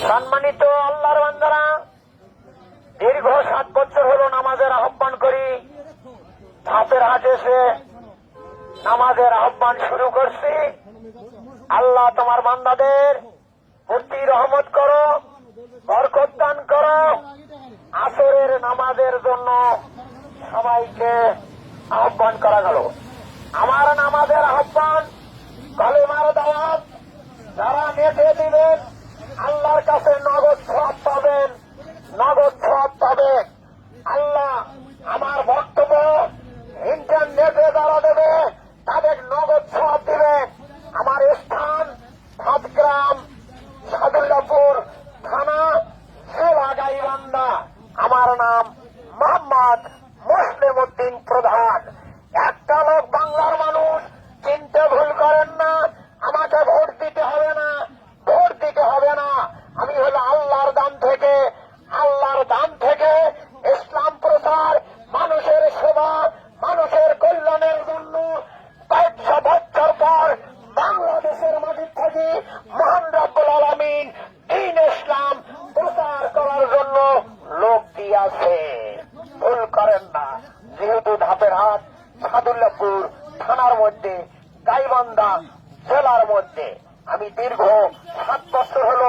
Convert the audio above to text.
সম্মানিত আল্লাহর বান্দারা, দীর্ঘ 7 বছর হল নামাজের আহ্বান করি। ধাপের হাট এসে নামাজের আহ্বান শুরু করছি। আল্লাহ তোমার বান্দাদের প্রতি রহমত করো, বরকত দান করো। আসরের নামাজের জন্য সবাইকে আহ্বান করা গেল। আমার নামাজের আহ্বান, কালেমার দাওয়াত। যারা নেটে দিবেন আল্লাহর কাছে নগদ সওয়াব পাবেন, নগদ সওয়াব পাবেন। আল্লাহ আমার বক্তব্য ইন্টারনেটে যারা দেবে তাদের নগদ সওয়াব দিবেন। আমার স্থান ভাতগ্রাম, সাদুল্লাপুর থানা, জেলা গাইবান্ধা। আমার নাম মোহাম্মদ মুসলিম উদ্দিন প্রধান। একটা লোক বাংলার মানুষ, চিনতে ভুল করেন না। আমাকে ভোট দিতে হবে না, ভোট দিতে হবে না। আমি হলো আল্লাহর দান থেকে, আল্লাহর দান থেকে ইসলাম প্রচার, মানুষের সেবা, মানুষের কল্যাণের জন্য কয়েকশো বছর পর বাংলাদেশের মাটির থেকে মহান রব্বুল আলামিন দ্বীন ইসলাম প্রচার করার জন্য লোক দিয়েছে। ভুল করেন না। যেহেতু ধাপের হাট সাদুল্লাপুর থানার মধ্যে, গাইবান্ধা জেলার মধ্যে, আমি দীর্ঘ 7 বছর হল